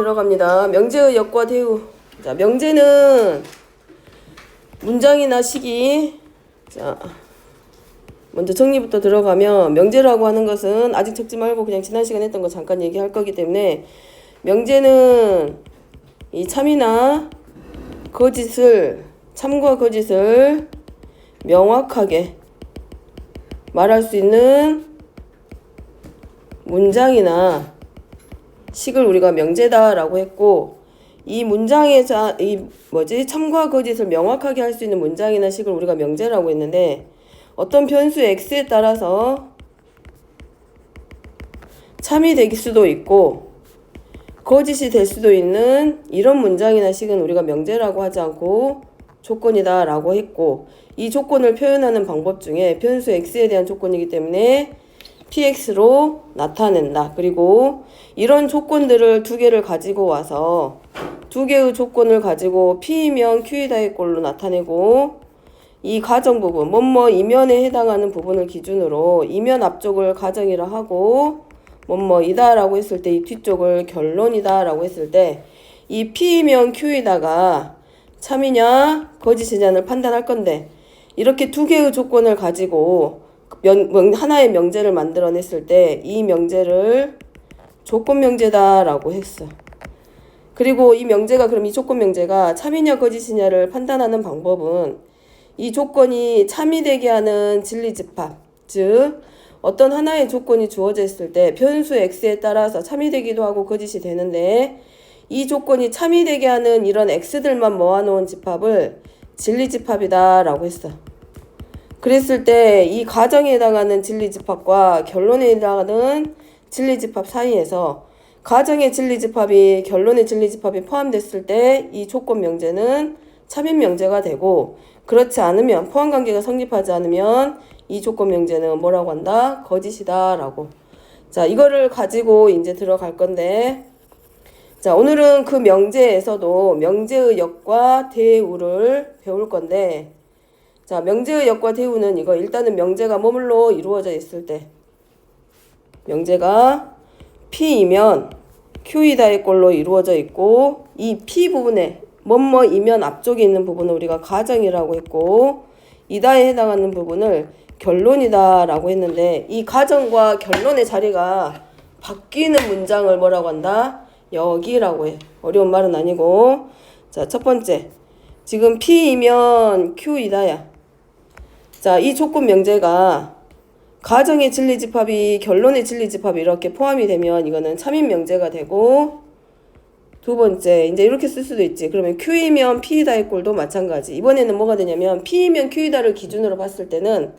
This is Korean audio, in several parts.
들어갑니다. 명제의 역과 대우. 자, 명제는 문장이나 식이, 자, 먼저 정리부터 들어가면, 명제라고 하는 것은 아직 적지 말고 그냥 지난 시간에 했던 거 잠깐 얘기할 거기 때문에, 명제는 이 참이나 거짓을, 참과 거짓을 명확하게 말할 수 있는 문장이나 식을 우리가 명제다라고 했고, 이 문장에서 참과 거짓을 명확하게 할 수 있는 문장이나 식을 우리가 명제라고 했는데, 어떤 변수 x에 따라서 참이 될 수도 있고 거짓이 될 수도 있는 이런 문장이나 식은 우리가 명제라고 하지 않고 조건이다 라고 했고, 이 조건을 표현하는 방법 중에 변수 x에 대한 조건이기 때문에 px로 나타낸다. 그리고 이런 조건들을 두 개를 가지고 와서 두 개의 조건을 가지고 p이면 q이다의 꼴로 나타내고, 이 가정 부분, 뭐뭐 이면에 해당하는 부분을 기준으로 이면 앞쪽을 가정이라 하고, 뭐뭐이다 라고 했을 때 이 뒤쪽을 결론이다 라고 했을 때 이 p이면 q이다가 참이냐 거짓이냐를 판단할 건데, 이렇게 두 개의 조건을 가지고 하나의 명제를 만들어냈을 때 이 명제를 조건 명제다 라고 했어. 그리고 이 명제가, 그럼 이 조건 명제가 참이냐 거짓이냐를 판단하는 방법은 이 조건이 참이 되게 하는 진리집합, 즉 어떤 하나의 조건이 주어져 있을 때 변수 x에 따라서 참이 되기도 하고 거짓이 되는데, 이 조건이 참이 되게 하는 이런 x들만 모아놓은 집합을 진리집합이다 라고 했어. 그랬을 때 이 가정에 해당하는 진리집합과 결론에 해당하는 진리집합 사이에서 가정의 진리집합이 결론의 진리집합이 포함됐을 때 이 조건 명제는 참인 명제가 되고, 그렇지 않으면, 포함관계가 성립하지 않으면 이 조건 명제는 뭐라고 한다? 거짓이다 라고. 자, 이거를 가지고 이제 들어갈 건데, 자, 오늘은 그 명제에서도 명제의 역과 대우를 배울 건데, 자, 명제의 역과 대우는 이거 일단은 명제가 뭐물로 이루어져 있을 때, 명제가 p이면 q이다의 꼴로 이루어져 있고, 이 p 부분에 뭐뭐이면 앞쪽에 있는 부분을 우리가 가정이라고 했고, 이다에 해당하는 부분을 결론이다 라고 했는데, 이 가정과 결론의 자리가 바뀌는 문장을 뭐라고 한다? 역이라고 해. 어려운 말은 아니고. 자, 첫 번째, 지금 p이면 q이다야. 자, 이 조건 명제가 가정의 진리집합이 결론의 진리집합이 이렇게 포함이 되면 이거는 참인 명제가 되고, 두 번째, 이제 이렇게 쓸 수도 있지. 그러면 q이면 p이다의 꼴도 마찬가지. 이번에는 뭐가 되냐면 p이면 q이다를 기준으로 봤을 때는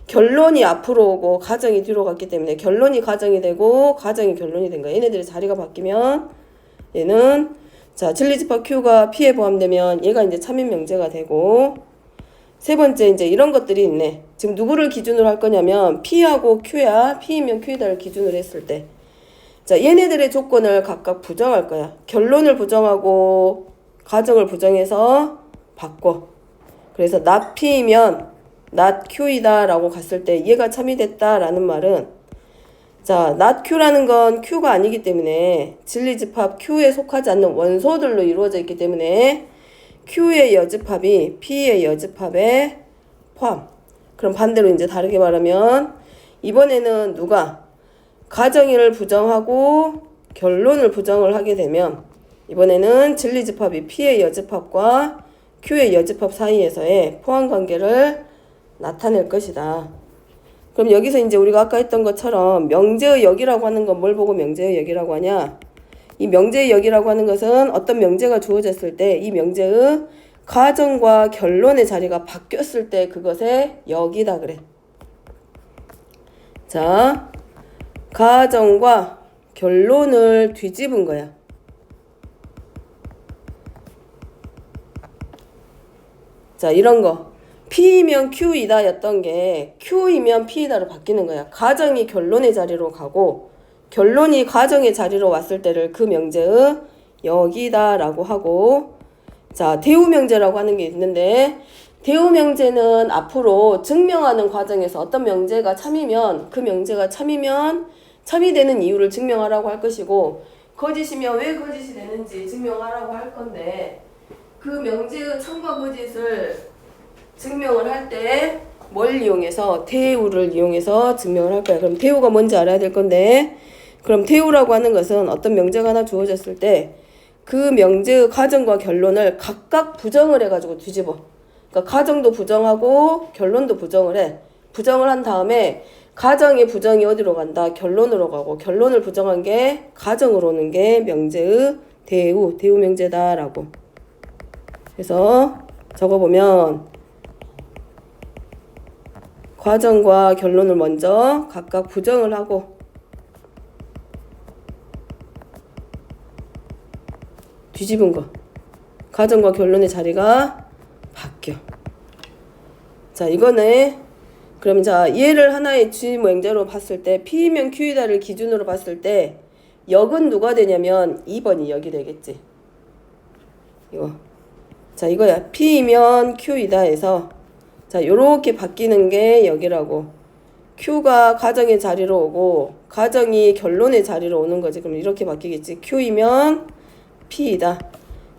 결론이 앞으로 오고 가정이 뒤로 갔기 때문에 결론이 가정이 되고 가정이 결론이 된 거야. 얘네들의 자리가 바뀌면 얘는, 자, 진리집합 q가 p에 포함되면 얘가 이제 참인 명제가 되고, 세 번째, 이제 이런 것들이 있네. 지금 누구를 기준으로 할 거냐면 p하고 q야. p이면 q이다를 기준으로 했을 때, 자, 얘네들의 조건을 각각 부정할 거야. 결론을 부정하고 가정을 부정해서 바꿔. 그래서 not p이면 not q이다 라고 갔을 때 얘가 참이 됐다 라는 말은, 자, not q라는 건 q가 아니기 때문에 진리집합 q에 속하지 않는 원소들로 이루어져 있기 때문에 q의 여집합이 p의 여집합에 포함. 그럼 반대로 이제 다르게 말하면 이번에는 누가 가정을 부정하고 결론을 부정을 하게 되면 이번에는 진리집합이 p의 여집합과 q의 여집합 사이에서의 포함관계를 나타낼 것이다. 그럼 여기서 이제 우리가 아까 했던 것처럼 명제의 역이라고 하는 건 뭘 보고 명제의 역이라고 하냐? 이 명제의 역이라고 하는 것은 어떤 명제가 주어졌을 때 이 명제의 가정과 결론의 자리가 바뀌었을 때 그것의 역이다 그래. 자, 가정과 결론을 뒤집은 거야. 자, 이런 거 p이면 q이다 였던 게 q이면 p이다로 바뀌는 거야. 가정이 결론의 자리로 가고 결론이 가정의 자리로 왔을 때를 그 명제의 역이다 라고 하고, 자, 대우 명제라고 하는 게 있는데, 대우 명제는 앞으로 증명하는 과정에서 어떤 명제가 참이면 그 명제가 참이면 참이 되는 이유를 증명하라고 할 것이고, 거짓이면 왜 거짓이 되는지 증명하라고 할 건데 그 명제의 참과 거짓을 증명을 할 때 뭘 이용해서 대우를 이용해서 증명을 할 거야. 그럼 대우가 뭔지 알아야 될 건데 그럼 대우라고 하는 것은 어떤 명제가 하나 주어졌을 때 그 명제의 가정과 결론을 각각 부정을 해가지고 뒤집어. 그러니까 가정도 부정하고 결론도 부정을 해. 부정을 한 다음에 가정의 부정이 어디로 간다? 결론으로 가고 결론을 부정한 게 가정으로 오는 게 명제의 대우 명제다라고. 그래서 적어보면 과정과 결론을 먼저 각각 부정을 하고 뒤집은 거. 가정과 결론의 자리가 바뀌어. 자, 이거는 그럼 자, 얘를 하나의 주명제로 봤을 때 P이면 Q이다를 기준으로 봤을 때 역은 누가 되냐면 2번이 역이 되겠지. 이거. 자, 이거야. P이면 Q이다 해서 자, 요렇게 바뀌는 게 역이라고. Q가 가정의 자리로 오고 가정이 결론의 자리로 오는 거지. 그럼 이렇게 바뀌겠지. Q이면 P이다.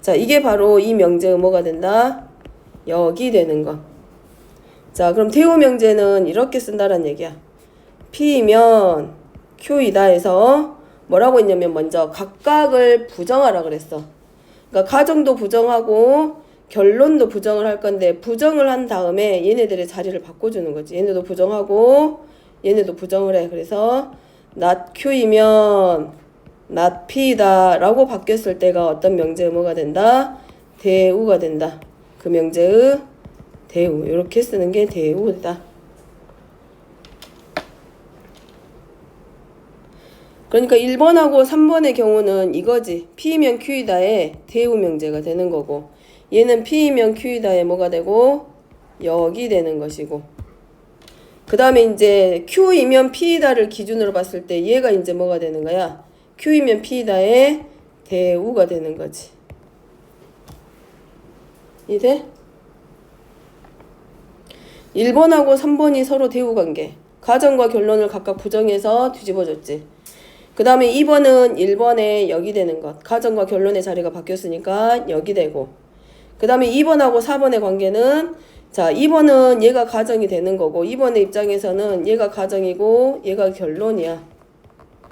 자, 이게 바로 이 명제의 뭐가 된다? 역이 되는 거. 자, 그럼 대우 명제는 이렇게 쓴다란 얘기야. P이면 Q이다 해서 뭐라고 했냐면 먼저 각각을 부정하라 그랬어. 그러니까 가정도 부정하고 결론도 부정을 할 건데 부정을 한 다음에 얘네들의 자리를 바꿔주는 거지. 얘네도 부정하고 얘네도 부정을 해. 그래서 not Q이면 not P다 라고 바뀌었을 때가 어떤 명제의 뭐가 된다? 대우가 된다. 그 명제의 대우. 이렇게 쓰는 게 대우다. 그러니까 1번하고 3번의 경우는 이거지. P이면 Q이다의 대우 명제가 되는 거고 얘는 P이면 Q이다의 뭐가 되고 역이 되는 것이고 그 다음에 이제 Q이면 P이다를 기준으로 봤을 때 얘가 이제 뭐가 되는 거야? Q이면 P이다의 대우가 되는 거지. 이해? 1번하고 3번이 서로 대우 관계. 가정과 결론을 각각 부정해서 뒤집어줬지. 그 다음에 2번은 1번에 역이 되는 것. 가정과 결론의 자리가 바뀌었으니까 역이 되고. 그 다음에 2번하고 4번의 관계는 자, 2번은 얘가 가정이 되는 거고 2번의 입장에서는 얘가 가정이고 얘가 결론이야.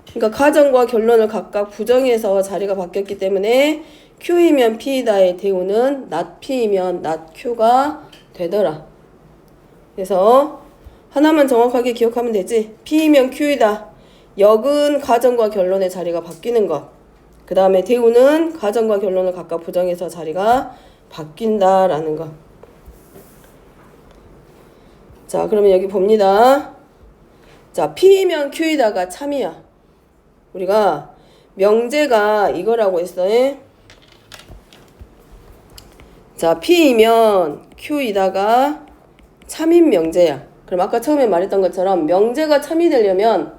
그러니까 가정과 결론을 각각 부정해서 자리가 바뀌었기 때문에 Q이면 P이다의 대우는 not P이면 not Q가 되더라. 그래서 하나만 정확하게 기억하면 되지. P이면 Q이다. 역은 가정과 결론의 자리가 바뀌는 것. 그 다음에 대우는 가정과 결론을 각각 부정해서 자리가 바뀐다라는 것. 자, 그러면 여기 봅니다. 자, P이면 Q이다가 참이야. 우리가 명제가 이거라고 했어. 자, P이면 Q이다가 참인 명제야. 그럼 아까 처음에 말했던 것처럼 명제가 참이 되려면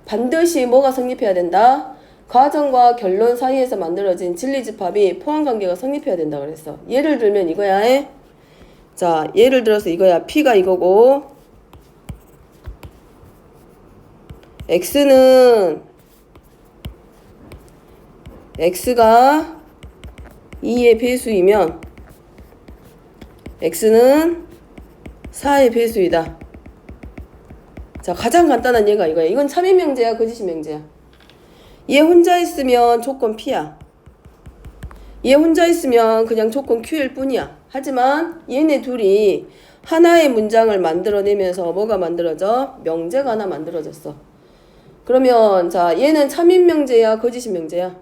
반드시 뭐가 성립해야 된다? 가정과 결론 사이에서 만들어진 진리집합이 포함관계가 성립해야 된다 그랬어. 예를 들면 이거야. 자, 예를 들어서 이거야. P가 이거고 X가 2의 배수이면 X는 4의 배수이다. 자, 가장 간단한 예가 이거야. 이건 참인 명제야, 거짓인 명제야. 얘 혼자 있으면 조건 P야. 얘 혼자 있으면 그냥 조건 Q일 뿐이야. 하지만 얘네 둘이 하나의 문장을 만들어내면서 뭐가 만들어져? 명제가 하나 만들어졌어. 그러면 자, 얘는 참인 명제야, 거짓인 명제야?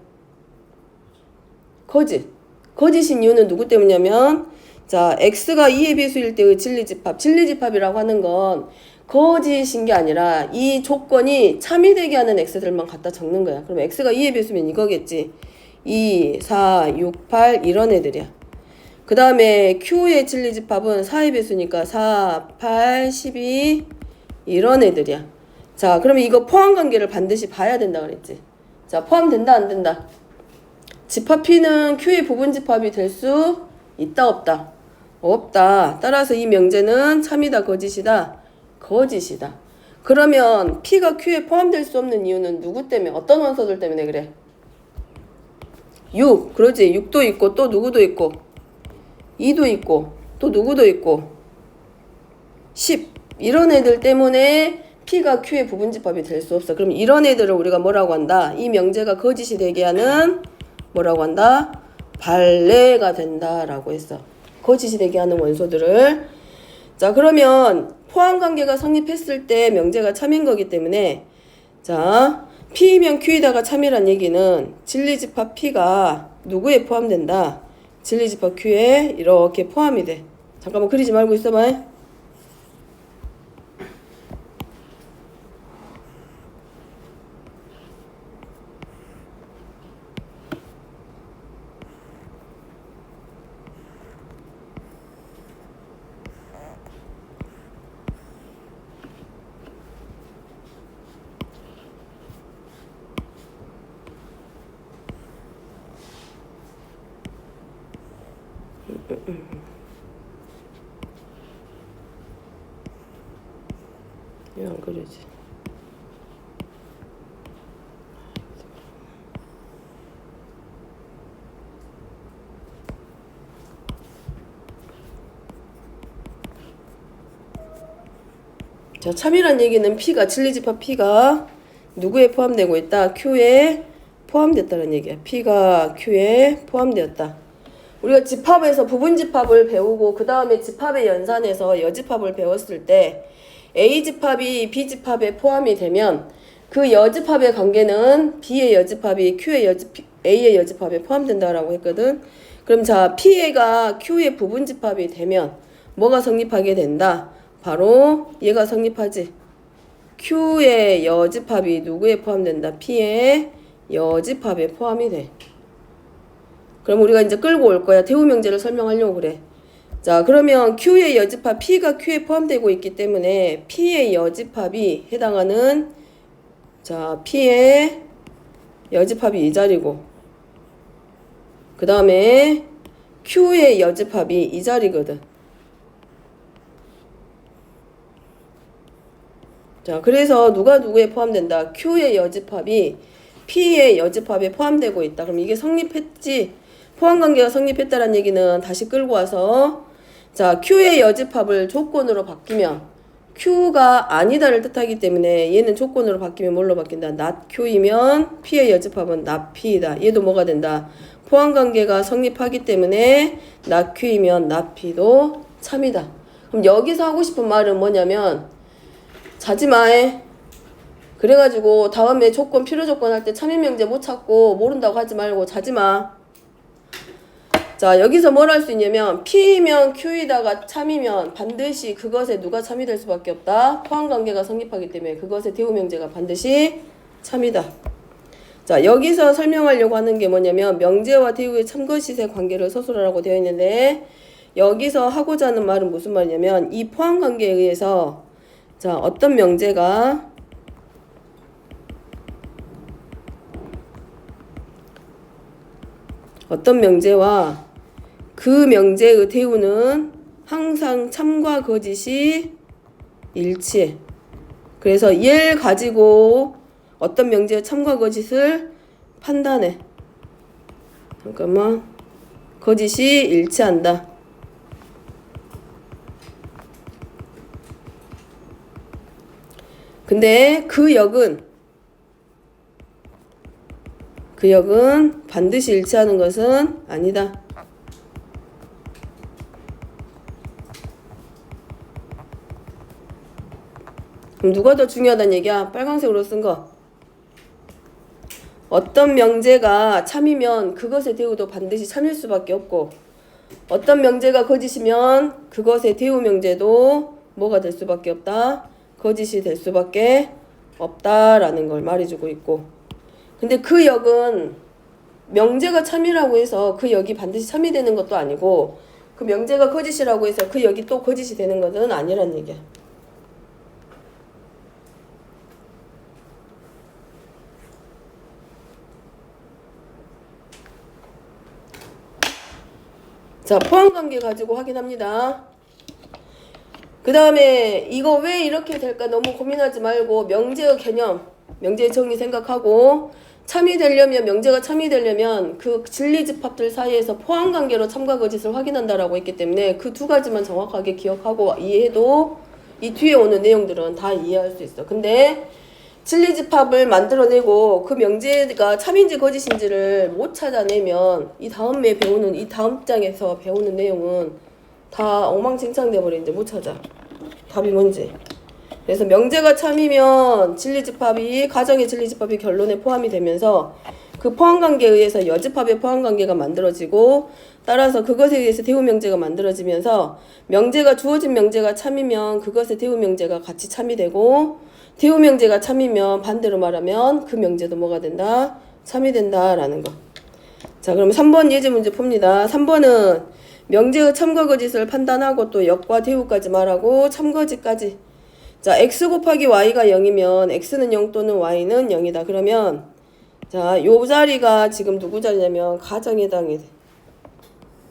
거짓. 거짓인 이유는 누구 때문이냐면 자, X가 2의 배수일 때의 진리집합. 진리집합이라고 하는 건 거짓인 게 아니라 이 조건이 참이 되게 하는 X들만 갖다 적는 거야. 그럼 X가 2의 배수면 이거겠지. 2, 4, 6, 8 이런 애들이야. 그 다음에 Q의 진리집합은 4의 배수니까 4, 8, 12 이런 애들이야. 자, 그러면 이거 포함관계를 반드시 봐야 된다 그랬지. 자, 포함된다 안 된다? 집합 P는 Q의 부분집합이 될 수 있다 없다? 없다. 따라서 이 명제는 참이다 거짓이다? 거짓이다. 그러면 P가 Q에 포함될 수 없는 이유는 누구 때문에? 어떤 원소들 때문에 그래? 6. 그러지. 6도 있고 또 누구도 있고 2도 있고 또 누구도 있고 10. 이런 애들 때문에 P가 Q의 부분집합이 될 수 없어. 그럼 이런 애들을 우리가 뭐라고 한다? 이 명제가 거짓이 되게 하는 뭐라고 한다? 발레가 된다라고 했어. 거짓이 되게 하는 원소들을. 자, 그러면 포함관계가 성립했을 때 명제가 참인 거기 때문에 자, P이면 Q이다가 참이란 얘기는 진리집합 P가 누구에 포함된다? 진리집합 Q에 이렇게 포함이 돼. 잠깐만 그리지 말고 있어봐. 안 그러지. 자, 참이란 얘기는 P가 진리집합 P가 누구에 포함되고 있다? Q에 포함됐다는 얘기야. P가 Q에 포함되었다. 우리가 집합에서 부분집합을 배우고 그 다음에 집합의 연산에서 여집합을 배웠을 때 A집합이 B집합에 포함이 되면 그 여집합의 관계는 B의 여집합이 A의 여집합에 포함된다라고 했거든. 그럼 자, P가 Q의 부분집합이 되면 뭐가 성립하게 된다? 바로 얘가 성립하지. Q의 여집합이 누구에 포함된다? P의 여집합에 포함이 돼. 그럼 우리가 이제 끌고 올 거야. 대우명제를 설명하려고 그래. 자, 그러면 Q의 여집합 P가 Q에 포함되고 있기 때문에 P의 여집합이 해당하는 자, P의 여집합이 이 자리고 그 다음에 Q의 여집합이 이 자리거든. 자, 그래서 누가 누구에 포함된다? Q의 여집합이 P의 여집합에 포함되고 있다. 그럼 이게 성립했지? 포함관계가 성립했다는 얘기는 다시 끌고 와서 자, Q의 여집합을 조건으로 바뀌면 Q가 아니다를 뜻하기 때문에 얘는 조건으로 바뀌면 뭘로 바뀐다? not Q이면 P의 여집합은 not P이다. 얘도 뭐가 된다? 포함관계가 성립하기 때문에 not Q이면 not P도 참이다. 그럼 여기서 하고 싶은 말은 뭐냐면 자지마해. 그래가지고 다음에 조건 필요 조건 할 때 참인명제 못 찾고 모른다고 하지 말고 자지마. 자, 여기서 뭘 할 수 있냐면 P이면 Q이다가 참이면 반드시 그것에 누가 참이 될 수밖에 없다. 포함관계가 성립하기 때문에 그것의 대우명제가 반드시 참이다. 자, 여기서 설명하려고 하는 게 뭐냐면 명제와 대우의 참거시세 관계를 서술하라고 되어 있는데 여기서 하고자 하는 말은 무슨 말이냐면 이 포함관계에 의해서 자, 어떤 명제가 어떤 명제와 그 명제의 대우는 항상 참과 거짓이 일치해. 그래서 얘를 가지고 어떤 명제의 참과 거짓을 판단해. 잠깐만. 거짓이 일치한다. 근데 그 역은 반드시 일치하는 것은 아니다. 그럼 누가 더 중요하다는 얘기야? 빨간색으로 쓴 거. 어떤 명제가 참이면 그것의 대우도 반드시 참일 수밖에 없고 어떤 명제가 거짓이면 그것의 대우 명제도 뭐가 될 수밖에 없다? 거짓이 될 수밖에 없다라는 걸 말해주고 있고 근데 그 역은 명제가 참이라고 해서 그 역이 반드시 참이 되는 것도 아니고 그 명제가 거짓이라고 해서 그 역이 또 거짓이 되는 것은 아니란 얘기야. 자, 포함관계 가지고 확인합니다. 그 다음에 이거 왜 이렇게 될까 너무 고민하지 말고 명제의 개념, 명제의 정의 생각하고 참이되려면 명제가 참이되려면 그 진리집합들 사이에서 포함관계로 참과 거짓을 확인한다라고 했기 때문에 그 두 가지만 정확하게 기억하고 이해해도 이 뒤에 오는 내용들은 다 이해할 수 있어. 근데 진리집합을 만들어내고 그 명제가 참인지 거짓인지를 못 찾아내면 이 다음에 배우는 이 다음 장에서 배우는 내용은 다 엉망진창 돼버려. 이제 못 찾아. 답이 뭔지. 그래서 명제가 참이면 진리집합이 가정의 진리집합이 결론에 포함이 되면서 그 포함관계에 의해서 여집합의 포함관계가 만들어지고 따라서 그것에 의해서 대우명제가 만들어지면서 명제가 주어진 명제가 참이면 그것의 대우명제가 같이 참이 되고 대우명제가 참이면 반대로 말하면 그 명제도 뭐가 된다? 참이 된다라는 거. 자, 그럼 3번 예제 문제 풉니다. 3번은 명제의 참과 거짓을 판단하고 또 역과 대우까지 말하고 참거짓까지. 자, x 곱하기 y가 0이면 x는 0 또는 y는 0이다. 그러면 자, 요 자리가 지금 누구 자리냐면 가정에 해당이 돼.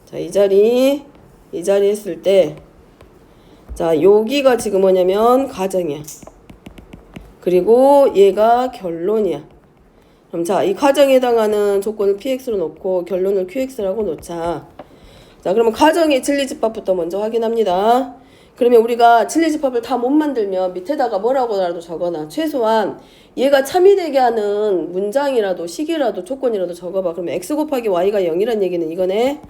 자, 이 자리 했을 때 자, 여기가 지금 뭐냐면 가정이야. 그리고 얘가 결론이야. 그럼 자, 이 가정에 해당하는 조건을 px로 놓고 결론을 qx라고 놓자. 자, 그러면 가정의 진리집합부터 먼저 확인합니다. 그러면 우리가 진리집합을 다 못 만들면 밑에다가 뭐라고라도 적어놔. 최소한 얘가 참이 되게 하는 문장이라도 식이라도 조건이라도 적어봐. 그러면 x 곱하기 y가 0이란 얘기는 이거네.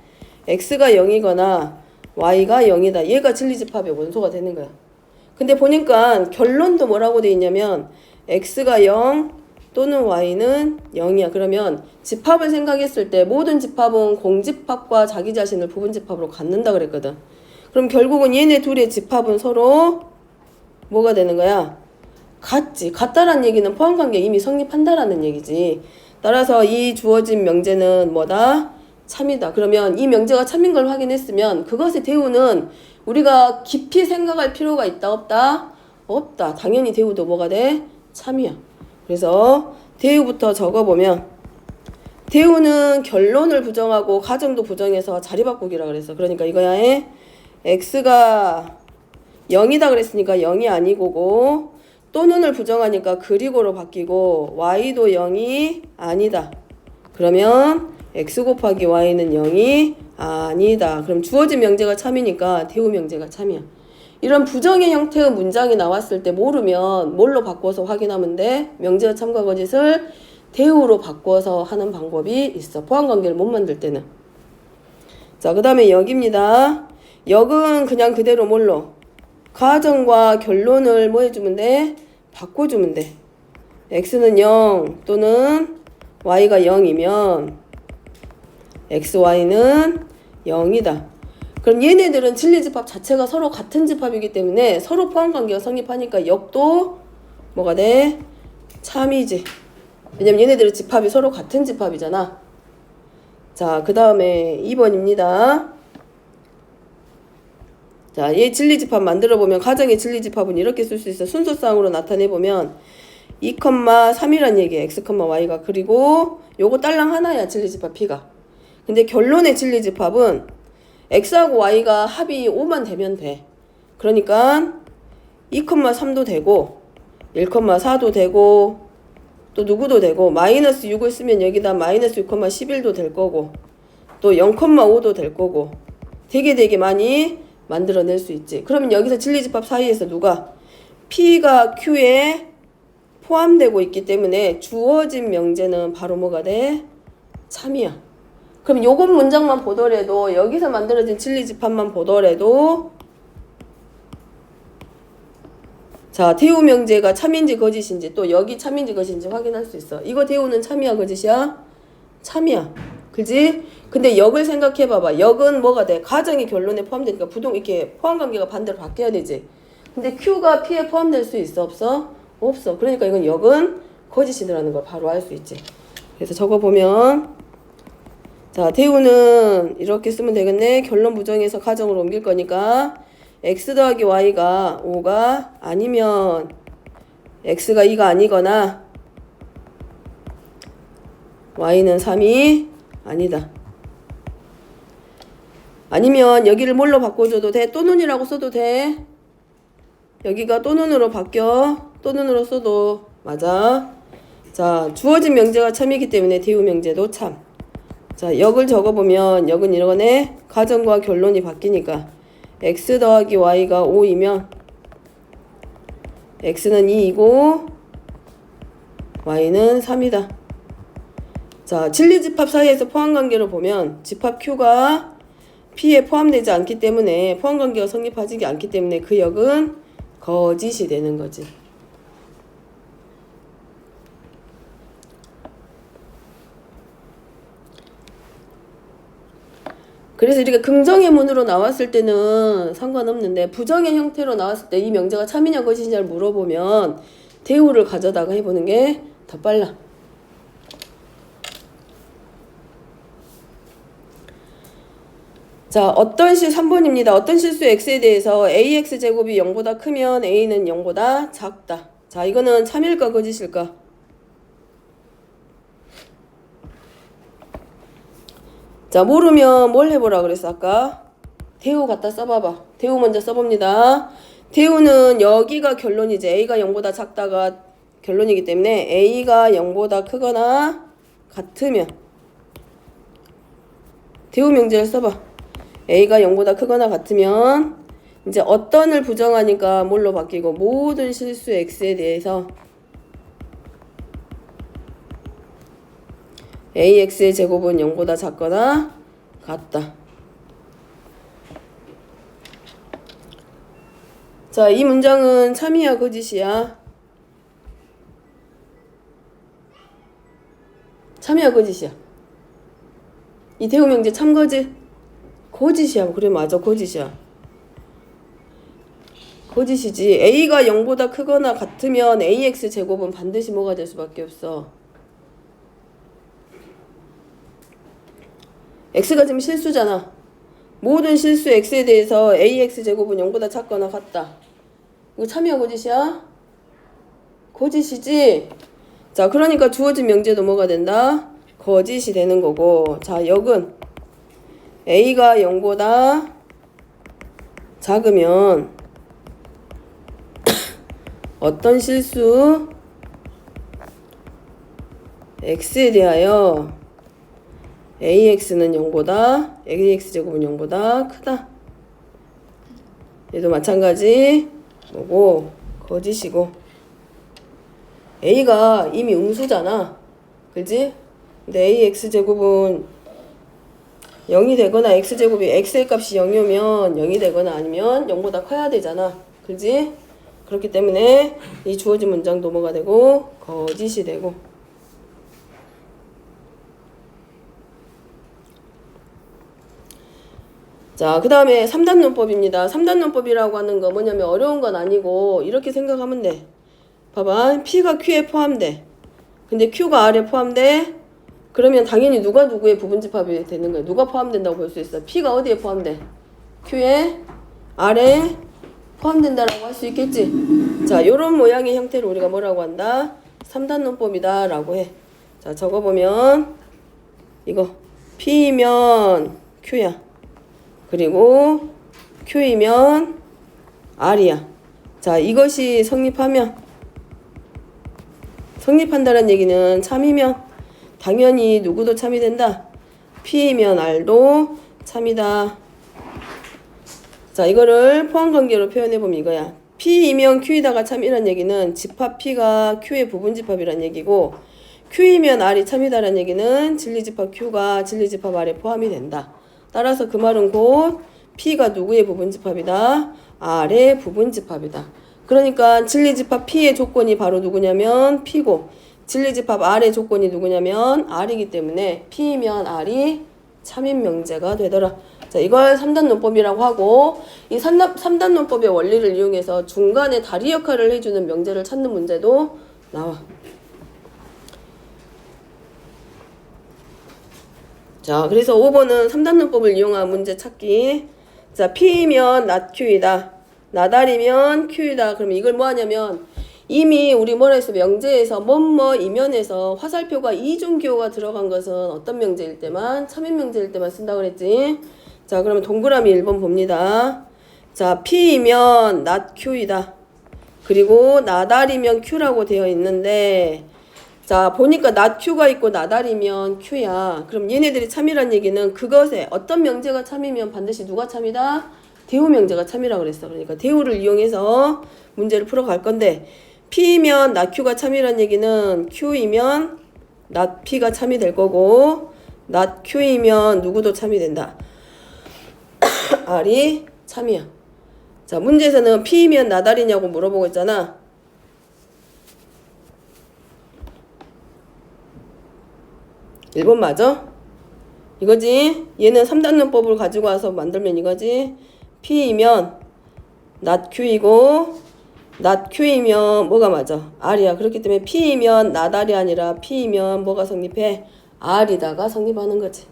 x가 0이거나 y가 0이다. 얘가 진리집합의 원소가 되는 거야. 근데 보니까 결론도 뭐라고 돼 있냐면 x가 0 또는 y는 0이야. 그러면 집합을 생각했을 때 모든 집합은 공집합과 자기 자신을 부분집합으로 갖는다 그랬거든. 그럼 결국은 얘네 둘의 집합은 서로 뭐가 되는 거야? 같지. 같다라는 얘기는 포함관계 이미 성립한다라는 얘기지. 따라서 이 주어진 명제는 뭐다? 참이다. 그러면 이 명제가 참인 걸 확인했으면 그것의 대우는 우리가 깊이 생각할 필요가 있다 없다? 없다. 당연히 대우도 뭐가 돼? 참이야. 그래서 대우부터 적어보면 대우는 결론을 부정하고 가정도 부정해서 자리 바꾸기라 그랬어. 그러니까 이거야 해. x가 0이다 그랬으니까 0이 아니고고 또는을 부정하니까 그리고로 바뀌고 y도 0이 아니다. 그러면 x 곱하기 y는 0이 아니다. 그럼 주어진 명제가 참이니까 대우 명제가 참이야. 이런 부정의 형태의 문장이 나왔을 때 모르면 뭘로 바꿔서 확인하면 돼? 명제와 참과 거짓을 대우로 바꿔서 하는 방법이 있어. 포함관계를 못 만들 때는. 자, 그 다음에 역입니다. 역은 그냥 그대로 뭘로? 가정과 결론을 뭐 해주면 돼? 바꿔주면 돼. x는 0 또는 y가 0이면 xy는 0이다. 그럼 얘네들은 진리집합 자체가 서로 같은 집합이기 때문에 서로 포함관계가 성립하니까 역도 뭐가 돼? 참이지. 왜냐면 얘네들의 집합이 서로 같은 집합이잖아. 자, 그 다음에 2번입니다. 자, 얘 진리집합 만들어보면 가정의 진리집합은 이렇게 쓸 수 있어. 순서상으로 나타내보면 2,3이란 얘기야. x, y가. 그리고 요거 딸랑 하나야. 진리집합 p가. 근데 결론의 진리집합은 x하고 y가 합이 5만 되면 돼. 그러니까 2,3도 되고 1,4도 되고 또 누구도 되고 마이너스 6을 쓰면 여기다 마이너스 6,11도 될 거고 또 0,5도 될 거고 되게 많이 만들어낼 수 있지. 그러면 여기서 진리집합 사이에서 누가 P가 Q에 포함되고 있기 때문에 주어진 명제는 바로 뭐가 돼? 참이야. 그럼 요것 문장만 보더라도 여기서 만들어진 진리집합만 보더라도 자, 대우 명제가 참인지 거짓인지 또 여기 참인지 거짓인지 확인할 수 있어. 이거 대우는 참이야 거짓이야? 참이야. 그지? 근데 역을 생각해 봐봐. 역은 뭐가 돼? 가정이 결론에 포함되니까 부동 이렇게 포함관계가 반대로 바뀌어야 되지. 근데 Q가 P에 포함될 수 있어 없어? 없어. 그러니까 이건 역은 거짓이라는 걸 바로 알 수 있지. 그래서 적어보면 자, 대우는 이렇게 쓰면 되겠네. 결론 부정해서 가정으로 옮길 거니까 x 더하기 y가 5가 아니면 x가 2가 아니거나 y는 3이 아니다. 아니면 여기를 뭘로 바꿔줘도 돼? 또는이라고 써도 돼? 여기가 또는으로 바뀌어. 또는으로 써도 맞아. 자, 주어진 명제가 참이기 때문에 대우 명제도 참. 자, 역을 적어보면 역은 이러네. 가정과 결론이 바뀌니까 x 더하기 y가 5이면 x는 2이고 y는 3이다. 자, 진리집합 사이에서 포함관계로 보면 집합 Q가 P에 포함되지 않기 때문에 포함관계가 성립하지 않기 때문에 그 역은 거짓이 되는 거지. 그래서 이렇게 긍정의 문으로 나왔을 때는 상관없는데 부정의 형태로 나왔을 때 이 명제가 참이냐 거짓이냐를 물어보면 대우를 가져다가 해보는 게 더 빨라. 자, 어떤 3번입니다. 어떤 실수 x에 대해서 ax제곱이 0보다 크면 a는 0보다 작다. 자, 이거는 참일까 거짓일까? 자, 모르면 뭘 해보라 그랬어 아까? 대우 갖다 써봐봐. 대우 먼저 써봅니다. 대우는 여기가 결론이지. a가 0보다 작다가 결론이기 때문에 a가 0보다 크거나 같으면 대우 명제를 써봐. a가 0보다 크거나 같으면 이제 어떤을 부정하니까 뭘로 바뀌고 모든 실수 x에 대해서 ax의 제곱은 0보다 작거나 같다. 자, 이 문장은 참이야 거짓이야? 참이야 거짓이야? 이 대우 명제 참 거짓? 거짓이야. 그래 맞아 거짓이야. 거짓이지. a가 0보다 크거나 같으면 ax 제곱은 반드시 뭐가 될 수밖에 없어. x가 지금 실수잖아. 모든 실수 x에 대해서 ax 제곱은 0보다 작거나 같다. 이거 참이야 거짓이야? 거짓이지. 자, 그러니까 주어진 명제도 뭐가 된다? 거짓이 되는 거고. 자, 역은 a가 0보다 작으면 어떤 실수 x에 대하여 ax는 0보다 ax제곱은 0보다 크다. 얘도 마찬가지 뭐고 거짓이고. a가 이미 음수잖아. 그지? 근데 ax제곱은 0이 되거나 x제곱이 x의 값이 0이면 0이 되거나 아니면 0보다 커야 되잖아. 그지? 그렇기 때문에 이 주어진 문장도 뭐가 되고 거짓이 되고. 자, 그 다음에 3단론법입니다. 3단론법이라고 하는 거 뭐냐면 어려운 건 아니고 이렇게 생각하면 돼. 봐봐. P가 Q에 포함돼. 근데 Q가 R에 포함돼. 그러면 당연히 누가 누구의 부분집합이 되는 거야. 누가 포함된다고 볼 수 있어. P가 어디에 포함돼? Q에 R에 포함된다라고 할 수 있겠지. 자, 요런 모양의 형태를 우리가 뭐라고 한다? 3단론법이다 라고 해. 자, 적어보면 이거 P이면 Q야. 그리고 Q이면 R이야. 자, 이것이 성립한다는 얘기는 참이면 당연히 누구도 참이 된다. P이면 R도 참이다. 자, 이거를 포함관계로 표현해보면 이거야. P이면 Q이다가 참이란 얘기는 집합 P가 Q의 부분집합이란 얘기고, Q이면 R이 참이다란 얘기는 진리집합 Q가 진리집합 R에 포함이 된다. 따라서 그 말은 곧 P가 누구의 부분집합이다? R의 부분집합이다. 그러니까 진리집합 P의 조건이 바로 누구냐면 P고, 진리집합 R의 조건이 누구냐면 R이기 때문에 P이면 R이 참인 명제가 되더라. 자, 이걸 3단론법이라고 하고, 이 3단론법의 원리를 이용해서 중간에 다리 역할을 해주는 명제를 찾는 문제도 나와. 자, 그래서 5번은 3단론법을 이용한 문제 찾기. 자, P이면 not Q이다. 나달이면 Q이다. 그러면 이걸 뭐 하냐면 이미 우리 뭐라 했어? 명제에서 뭐뭐 이면에서 화살표가 이중기호가 들어간 것은 어떤 명제일 때만, 참인 명제일 때만 쓴다고 그랬지. 자, 그러면 동그라미 1번 봅니다. 자, P이면 not Q이다. 그리고 나달이면 Q라고 되어 있는데, 자, 보니까 not Q가 있고 not R이면 Q야. 그럼 얘네들이 참이란 얘기는 그것에 어떤 명제가 참이면 반드시 누가 참이다? 대우 명제가 참이라고 그랬어. 그러니까 대우를 이용해서 문제를 풀어갈 건데 P이면 not Q가 참이란 얘기는 Q이면 not P가 참이 될 거고 not Q이면 누구도 참이 된다. R이 참이야. 자, 문제에서는 P이면 not R이냐고 물어보고 있잖아. 1번 맞아? 이거지? 얘는 3단론법을 가지고 와서 만들면 이거지? P이면 not Q이고 not Q이면 뭐가 맞아? R이야. 그렇기 때문에 P이면 not R이 아니라 P이면 뭐가 성립해? R이다가 성립하는 거지.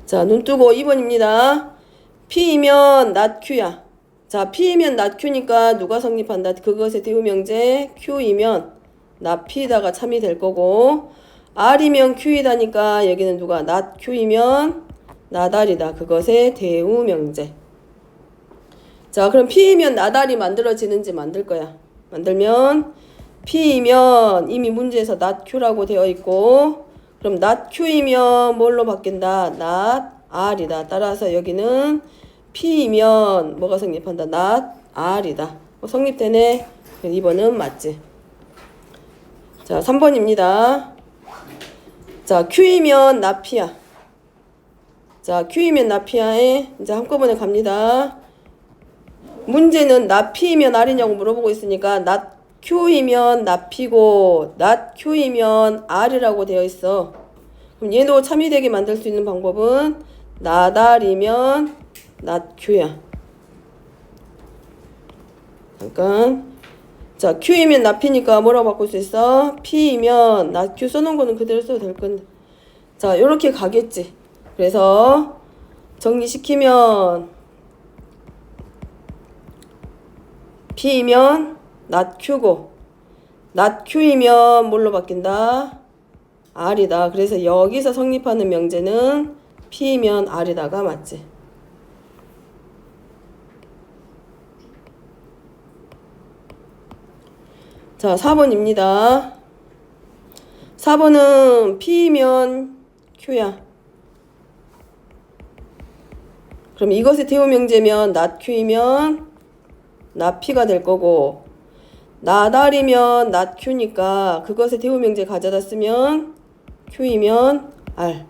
자, 눈 뜨고 2번입니다. P이면 not Q야. 자, P이면 not Q니까 누가 성립한다? 그것의 대우명제 Q이면 not P다가 참이 될 거고 R이면 Q이다니까 여기는 누가 not Q이면 not R이다. 그것의 대우명제. 자, 그럼 P이면 not R이 만들어지는지 만들 거야. 만들면 P이면 이미 문제에서 not Q라고 되어 있고 그럼 not Q이면 뭘로 바뀐다? not R이다. 따라서 여기는 P이면 뭐가 성립한다? not R이다. 성립되네. 2번은 맞지. 자, 3번입니다. 자, Q이면 not P야. 자, Q이면 not P야에 이제 한꺼번에 갑니다. 문제는 not P이면 R이냐고 물어보고 있으니까 not Q이면 not P고 not Q이면 R이라고 되어 있어. 그럼 얘도 참이되게 만들 수 있는 방법은 not R이면 not Q야. 잠깐. 자, Q이면 not P니까 뭐라고 바꿀 수 있어? P이면 not Q 써놓은 거는 그대로 써도 될 건데. 자, 요렇게 가겠지. 그래서 정리시키면 P이면 not Q고 not Q이면 뭘로 바뀐다? R이다. 그래서 여기서 성립하는 명제는 P이면 R이다가 맞지. 자, 4번입니다. 4번은 P이면 Q야. 그럼 이것의 대우명제면 not Q이면 not P가 될 거고 not R이면 not Q니까 그것의 대우명제 가져다 쓰면 Q이면 R.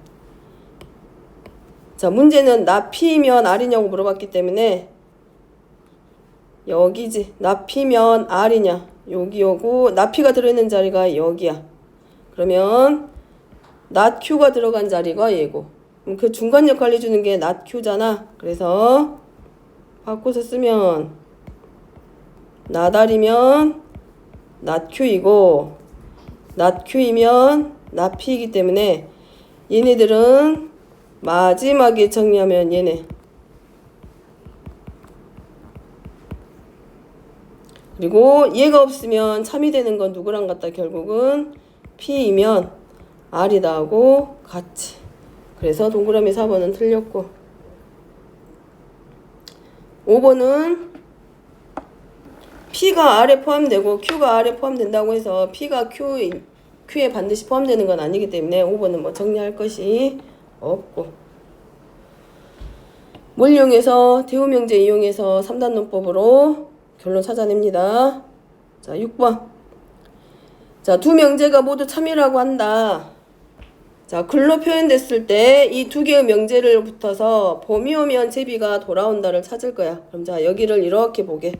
자, 문제는 not P이면 R이냐고 물어봤기 때문에 여기지. not P면 R이냐. 여기 오고 not P가 들어있는 자리가 여기야. 그러면 not Q가 들어간 자리가 얘고 그럼 그 중간 역할 해주는 게 not Q잖아. 그래서 바꿔서 쓰면 not R이면 not Q이고 not Q이면 not P이기 때문에 얘네들은 마지막에 정리하면 얘네 그리고 얘가 없으면 참이 되는 건 누구랑 같다? 결국은 P이면 R이다 하고 같이. 그래서 동그라미 4번은 틀렸고 5번은 P가 R에 포함되고 Q가 R에 포함된다고 해서 P가 Q에 반드시 포함되는 건 아니기 때문에 5번은 뭐 정리할 것이 없고 뭘 이용해서 대우명제 이용해서 3단론법으로 결론 찾아냅니다. 자, 6번. 자, 두 명제가 모두 참이라고 한다. 자, 글로 표현됐을 때 이 두 개의 명제를 붙어서 봄이 오면 제비가 돌아온다를 찾을 거야. 그럼 자, 여기를 이렇게 보게.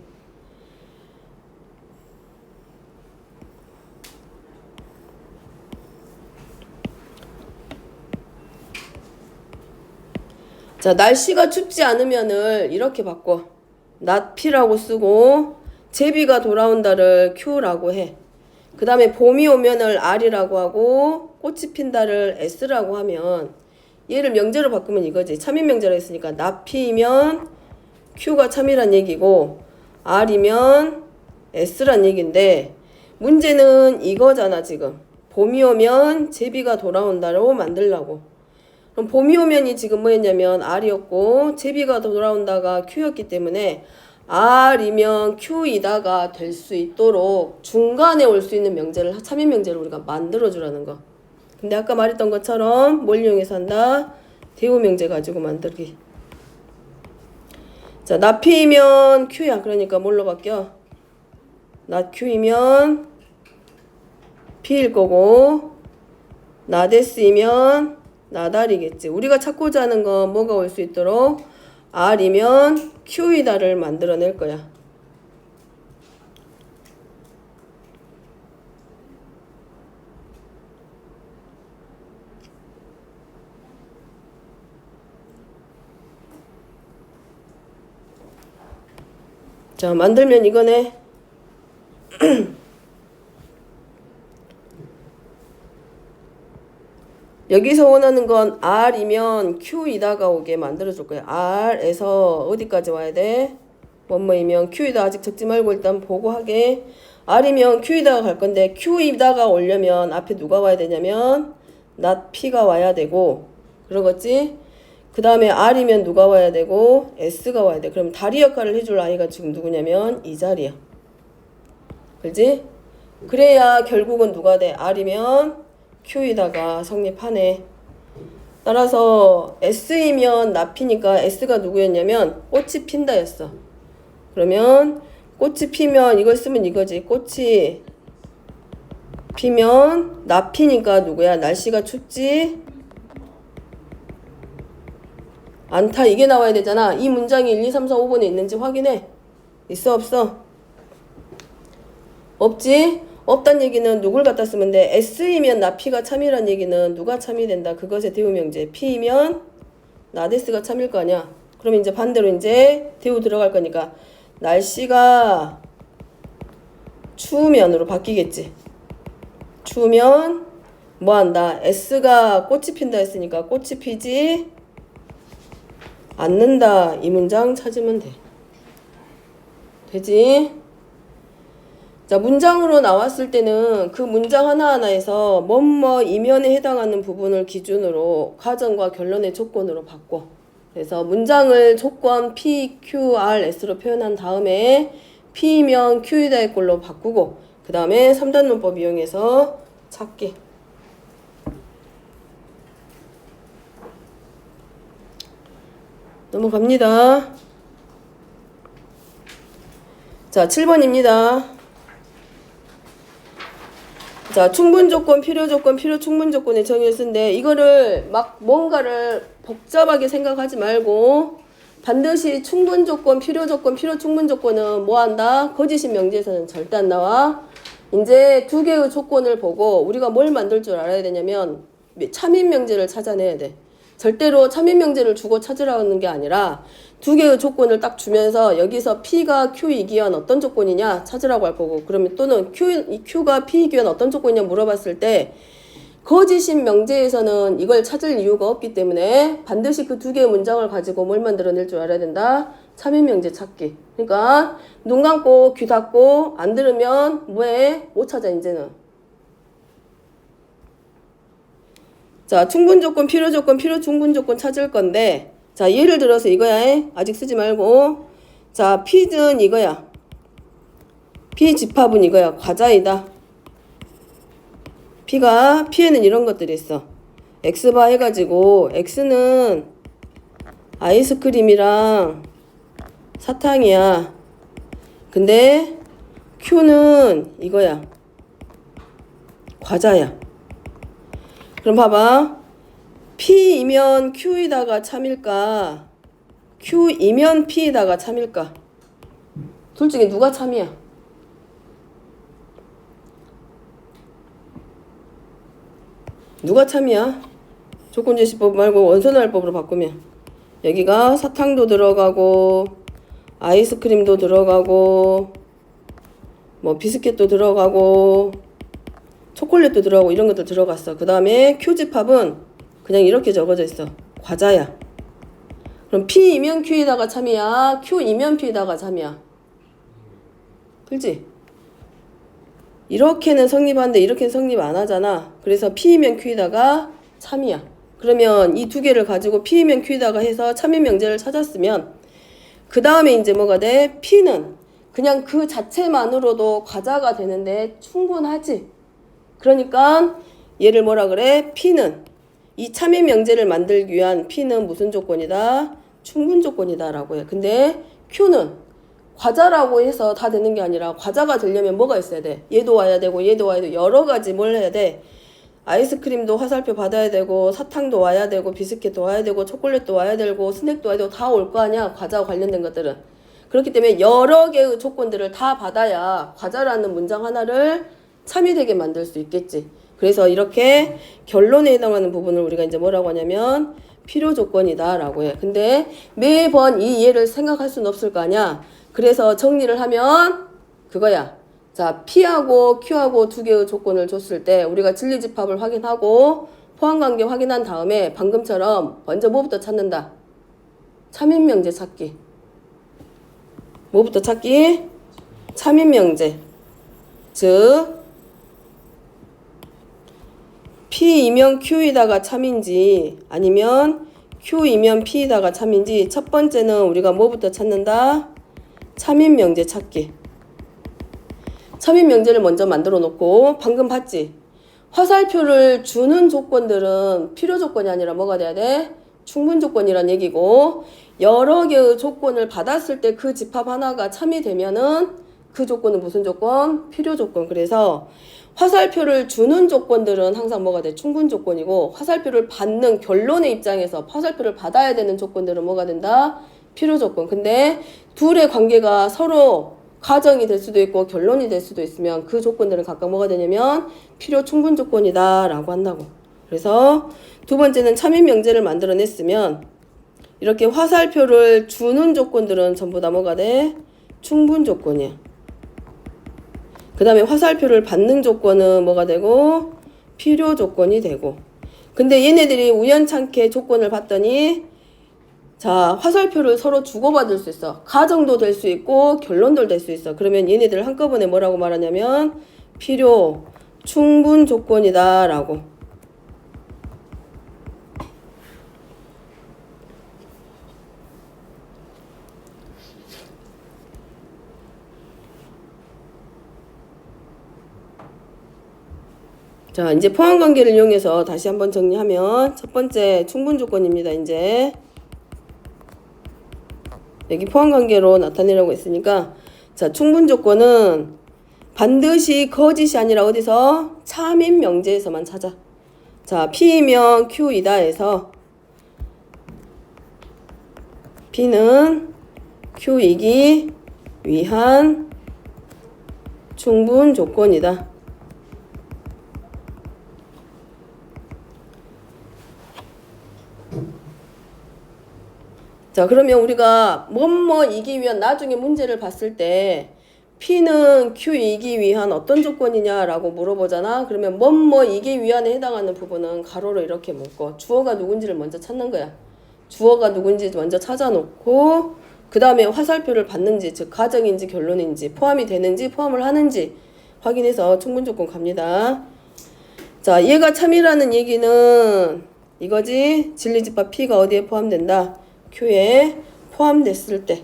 자, 날씨가 춥지 않으면을 이렇게 바꿔. not P라고 쓰고 제비가 돌아온다를 Q라고 해. 그 다음에 봄이 오면을 R이라고 하고 꽃이 핀다를 S라고 하면 얘를 명제로 바꾸면 이거지. 참인 명제로 했으니까 not P이면 Q가 참이란 얘기고 R이면 S란 얘기인데 문제는 이거잖아 지금. 봄이 오면 제비가 돌아온다로 만들라고. 그럼 봄이 오면이 지금 뭐였냐면 R이었고 제비가 돌아온다가 Q였기 때문에 R이면 Q이다가 될 수 있도록 중간에 올 수 있는 명제를, 참인 명제를 우리가 만들어주라는 거. 근데 아까 말했던 것처럼 뭘 이용해서 한다? 대우 명제 가지고 만들기. 자, 나 P이면 Q야. 그러니까 뭘로 바뀌어? 나 Q이면 P일 거고, 나 데스이면 나달이겠지. 우리가 찾고자 하는 건 뭐가 올 수 있도록 R이면 Q이다를 만들어낼 거야. 자, 만들면 이거네. 여기서 원하는 건 R이면 Q이다가 오게 만들어줄 거야. R에서 어디까지 와야 돼? 뭐뭐이면 Q이다. 아직 적지 말고 일단 보고 하게. R이면 Q이다가 갈 건데 Q이다가 오려면 앞에 누가 와야 되냐면 not P가 와야 되고, 그러겠지? 그 다음에 R이면 누가 와야 되고 S가 와야 돼. 그럼 다리 역할을 해줄 아이가 지금 누구냐면 이 자리야. 그렇지? 그래야 결국은 누가 돼? R이면 Q이다가 성립하네. 따라서 S이면 나피니까 S가 누구였냐면 꽃이 핀다였어. 그러면 꽃이 피면 이걸 쓰면 이거지. 꽃이 피면 나피니까 누구야? 날씨가 춥지 않다. 이게 나와야 되잖아. 이 문장이 1, 2, 3, 4, 5번에 있는지 확인해. 있어 없어? 없지? 없단 얘기는 누굴 갖다 쓰면 돼? S이면 나 P가 참이란 얘기는 누가 참이 된다? 그것의 대우명제. P이면 나 데스가 참일 거 아니야. 그럼 이제 반대로 이제 대우 들어갈 거니까 날씨가 추우면으로 바뀌겠지. 추우면 뭐 한다? S가 꽃이 핀다 했으니까 꽃이 피지 않는다. 이 문장 찾으면 돼. 되지? 자, 문장으로 나왔을 때는 그 문장 하나하나에서 뭐뭐 이면에 해당하는 부분을 기준으로 가정과 결론의 조건으로 바꿔. 그래서 문장을 조건 P, Q, R, S로 표현한 다음에 P면 Q이다의 꼴로 바꾸고 그 다음에 3단 문법 이용해서 찾기. 넘어갑니다. 자, 7번입니다. 자, 충분조건, 필요조건, 필요충분조건의 정의를 쓴데 이거를 막 뭔가를 복잡하게 생각하지 말고 반드시 충분조건, 필요조건, 필요충분조건은 뭐 한다? 거짓인 명제에서는 절대 안 나와. 이제 두 개의 조건을 보고 우리가 뭘 만들 줄 알아야 되냐면 참인 명제를 찾아내야 돼. 절대로 참인 명제를 주고 찾으라는 게 아니라 두 개의 조건을 딱 주면서 여기서 P가 Q이기 위한 어떤 조건이냐 찾으라고 할 거고, 그러면 또는 Q가 P이기 위한 어떤 조건이냐 물어봤을 때 거짓인 명제에서는 이걸 찾을 이유가 없기 때문에 반드시 그 두 개의 문장을 가지고 뭘 만들어낼 줄 알아야 된다? 참인 명제 찾기. 그러니까 눈 감고 귀 닫고 안 들으면 뭐해? 못 찾아 이제는. 자, 충분조건, 필요조건, 필요충분조건 찾을 건데, 자, 예를 들어서 이거야. 아직 쓰지 말고. 자, P는 이거야. P 집합은 이거야. 과자이다. P에는 이런 것들이 있어. X바 해가지고, X는 아이스크림이랑 사탕이야. 근데 Q는 이거야. 과자야. 그럼 봐봐. P이면 Q이다가 참일까? Q이면 P이다가 참일까? 둘 중에 누가 참이야? 누가 참이야? 조건제시법 말고 원소날법으로 바꾸면 여기가 사탕도 들어가고 아이스크림도 들어가고 뭐 비스켓도 들어가고 초콜릿도 들어가고 이런 것도 들어갔어. 그 다음에 Q집합은 그냥 이렇게 적어져 있어. 과자야. 그럼 P이면 Q이다가 참이야? Q이면 P이다가 참이야? 그렇지? 이렇게는 성립하는데 이렇게는 성립 안 하잖아. 그래서 P이면 Q이다가 참이야. 그러면 이 두 개를 가지고 P이면 Q이다가 해서 참인 명제를 찾았으면 그 다음에 이제 뭐가 돼? P는 그냥 그 자체만으로도 과자가 되는데 충분하지. 그러니까 얘를 뭐라 그래? P는 이 참인 명제를 만들기 위한 P는 무슨 조건이다? 충분 조건이다 라고 해. 근데 Q는 과자라고 해서 다 되는 게 아니라 과자가 되려면 뭐가 있어야 돼? 얘도 와야 되고 얘도 와야 되고 여러 가지 뭘 해야 돼? 아이스크림도 화살표 받아야 되고 사탕도 와야 되고 비스킷도 와야 되고 초콜릿도 와야 되고 스낵도 와야 되고 다 올 거 아니야. 과자와 관련된 것들은. 그렇기 때문에 여러 개의 조건들을 다 받아야 과자라는 문장 하나를 참여되게 만들 수 있겠지. 그래서 이렇게 결론에 해당하는 부분을 우리가 이제 뭐라고 하냐면 필요 조건이다 라고 해. 근데 매번 이 예를 생각할 수는 없을 거 아니야. 그래서 정리를 하면 그거야. 자, P하고 Q하고 두 개의 조건을 줬을 때 우리가 진리집합을 확인하고 포함관계 확인한 다음에 방금처럼 먼저 뭐부터 찾는다? 참인명제 찾기. 뭐부터 찾기? 참인명제. 즉 P이면 Q이다가 참인지 아니면 Q이면 P이다가 참인지 첫 번째는 우리가 뭐부터 찾는다? 참인명제 찾기. 참인명제를 먼저 만들어 놓고 방금 봤지? 화살표를 주는 조건들은 필요 조건이 아니라 뭐가 돼야 돼? 충분 조건이란 얘기고 여러 개의 조건을 받았을 때 그 집합 하나가 참이 되면은 그 조건은 무슨 조건? 필요 조건. 그래서 화살표를 주는 조건들은 항상 뭐가 돼? 충분 조건이고 화살표를 받는 결론의 입장에서 화살표를 받아야 되는 조건들은 뭐가 된다? 필요 조건. 근데 둘의 관계가 서로 가정이 될 수도 있고 결론이 될 수도 있으면 그 조건들은 각각 뭐가 되냐면 필요 충분 조건이다 라고 한다고. 그래서 두 번째는 참인명제를 만들어냈으면 이렇게 화살표를 주는 조건들은 전부 다 뭐가 돼? 충분 조건이야. 그 다음에 화살표를 받는 조건은 뭐가 되고? 필요 조건이 되고. 근데 얘네들이 우연찮게 조건을 받더니 자, 화살표를 서로 주고받을 수 있어. 가정도 될 수 있고 결론도 될 수 있어. 그러면 얘네들 한꺼번에 뭐라고 말하냐면 필요 충분 조건이다 라고. 자, 이제 포함관계를 이용해서 다시 한번 정리하면 첫 번째 충분 조건입니다. 이제 여기 포함관계로 나타내라고 했으니까 자, 충분 조건은 반드시 거짓이 아니라 어디서? 참인 명제에서만 찾아. 자, P이면 Q이다 해서 P는 Q이기 위한 충분 조건이다. 자, 그러면 우리가 뭐뭐이기 위한 나중에 문제를 봤을 때 P는 Q이기 위한 어떤 조건이냐라고 물어보잖아. 그러면 뭐뭐이기 위한에 해당하는 부분은 가로로 이렇게 묶고 주어가 누군지를 먼저 찾는 거야. 주어가 누군지 먼저 찾아놓고 그 다음에 화살표를 받는지 즉 가정인지 결론인지 포함이 되는지 포함을 하는지 확인해서 충분 조건 갑니다. 자, 얘가 참이라는 얘기는 이거지. 진리집합 P가 어디에 포함된다? Q에 포함됐을 때.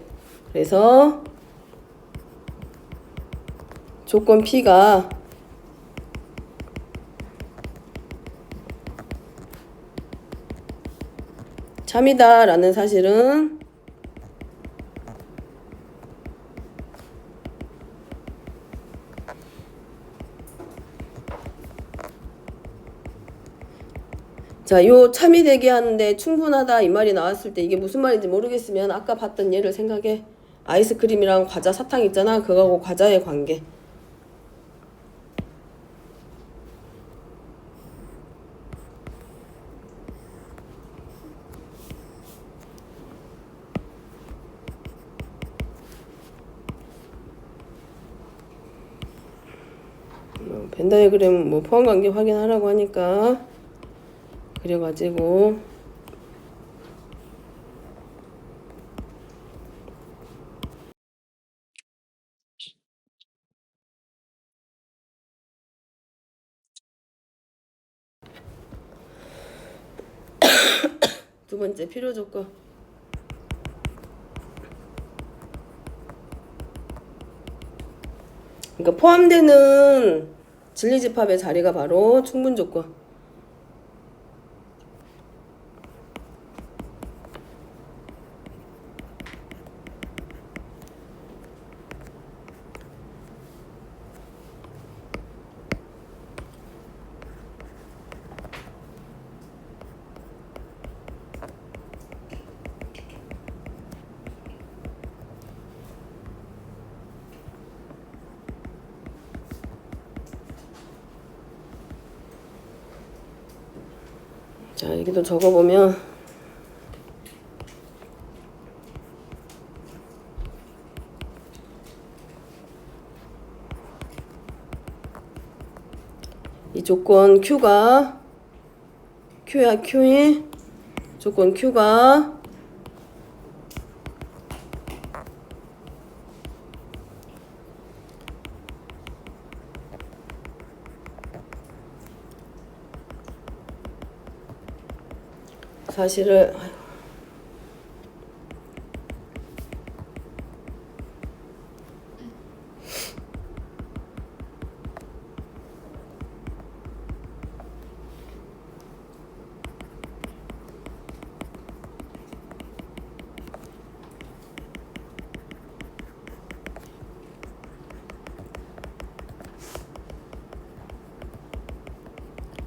그래서 조건 P가 참이다 라는 사실은 자, 요 참이 되게 하는데 충분하다 이 말이 나왔을 때 이게 무슨 말인지 모르겠으면 아까 봤던 예를 생각해. 아이스크림이랑 과자 사탕 있잖아. 그거하고 과자의 관계. 벤 다이어그램 뭐 포함관계 확인하라고 하니까 그래가지고 두 번째 필요 조건. 그러니까 포함되는 진리집합의 자리가 바로 충분조건. 자, 여기도 적어보면 이 조건 Q가 Q야 Q이 조건 Q가 사실을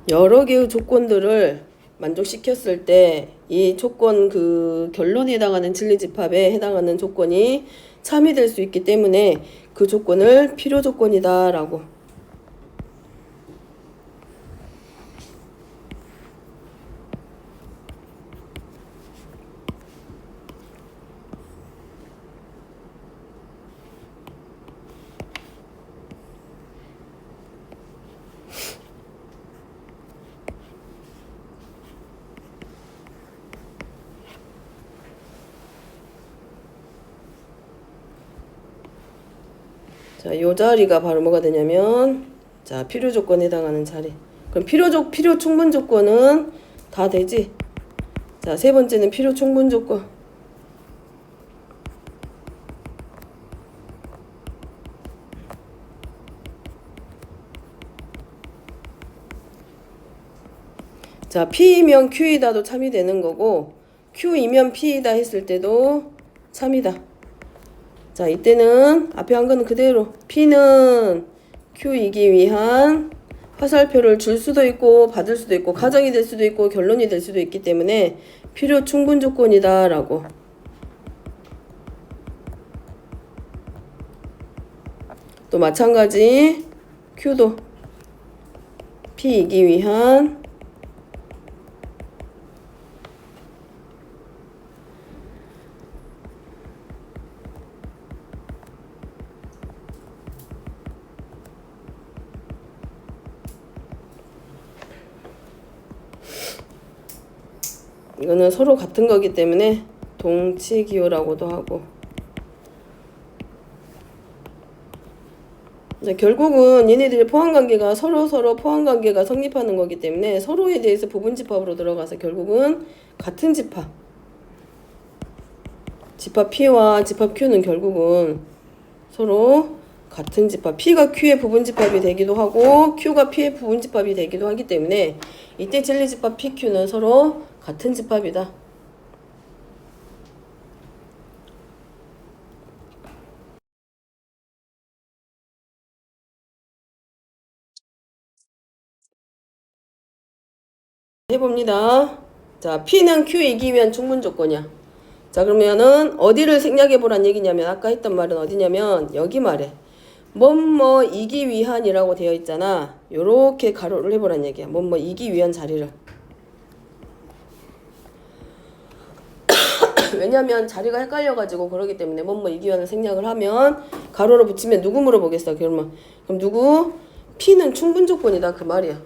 여러 개의 조건들을 만족시켰을 때 이 조건 그 결론에 해당하는 진리집합에 해당하는 조건이 참이될 수 있기 때문에 그 조건을 필요 조건이다라고. 자, 요 자리가 바로 뭐가 되냐면, 자, 필요 조건에 해당하는 자리. 그럼 필요 충분 조건은 다 되지? 자, 세 번째는 필요 충분 조건. 자, P이면 Q이다도 참이 되는 거고, Q이면 P이다 했을 때도 참이다. 자, 이때는 앞에 한 거는 그대로 P는 Q이기 위한 화살표를 줄 수도 있고 받을 수도 있고 가정이 될 수도 있고 결론이 될 수도 있기 때문에 필요 충분 조건이다 라고. 또 마찬가지 Q도 P이기 위한 이거는 서로 같은 거기 때문에 동치기호라고도 하고. 이제 결국은 얘네들의 포함관계가 서로 포함관계가 성립하는 거기 때문에 서로에 대해서 부분집합으로 들어가서 결국은 같은 집합. 집합 P와 집합 Q는 결국은 서로 같은 집합. P가 Q의 부분집합이 되기도 하고 Q가 P의 부분집합이 되기도 하기 때문에 이때 진리집합 PQ는 서로 같은 집합이다. 해봅니다. 자, P는 Q이기 위한 충분 조건이야. 자, 그러면은 어디를 생략해 보란 얘기냐면 아까 했던 말은 어디냐면 여기 말에 뭐이기 위한이라고 되어 있잖아. 요렇게 가로를 해보란 얘기야. 뭐이기 위한 자리를. 왜냐면 자리가 헷갈려가지고 그러기 때문에 뭐이기 위한을 생략을 하면 가로로 붙이면 누구 물어보겠어. 그럼 누구? P는 충분 조건이다 그 말이야.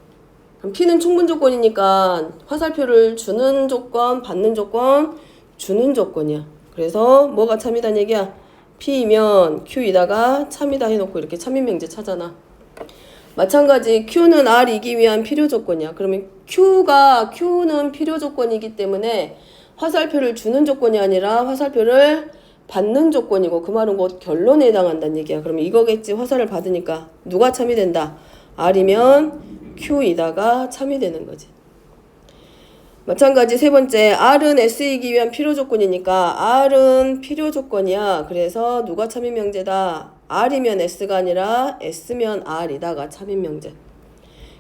그럼 P는 충분 조건이니까 화살표를 주는 조건, 받는 조건, 주는 조건이야. 그래서 뭐가 참이다는 얘기야? P이면 Q이다가 참이다 해놓고 이렇게 참인명제 차잖아. 마찬가지 Q는 R이기 위한 필요 조건이야. 그러면 Q는 필요 조건이기 때문에 화살표를 주는 조건이 아니라 화살표를 받는 조건이고 그 말은 곧 결론에 해당한다는 얘기야. 그러면 이거겠지. 화살을 받으니까 누가 참여된다? R이면 Q이다가 참여되는 거지. 마찬가지 세 번째, R은 S이기 위한 필요 조건이니까 R은 필요 조건이야. 그래서 누가 참여명제다? R이면 S가 아니라 S면 R이다가 참여명제.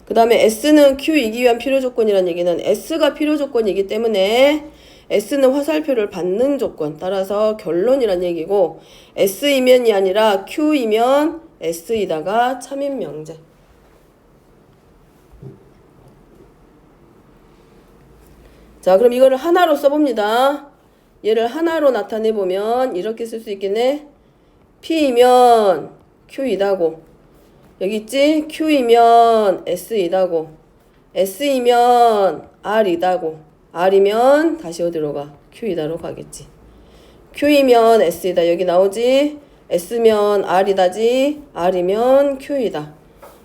그 다음에 S는 Q이기 위한 필요 조건이라는 얘기는 S가 필요 조건이기 때문에 S는 화살표를 받는 조건, 따라서 결론이란 얘기고 S이면이 아니라 Q이면 S이다가 참여명제. 자, 그럼 이거를 하나로 써봅니다. 얘를 하나로 나타내보면 이렇게 쓸 수 있겠네. P이면 Q이다고. 여기 있지? Q이면 S이다고. S이면 R이다고. R이면 다시 어디로 가? Q이다로 가겠지. Q이면 S이다. 여기 나오지? S면 R이다지. R이면 Q이다.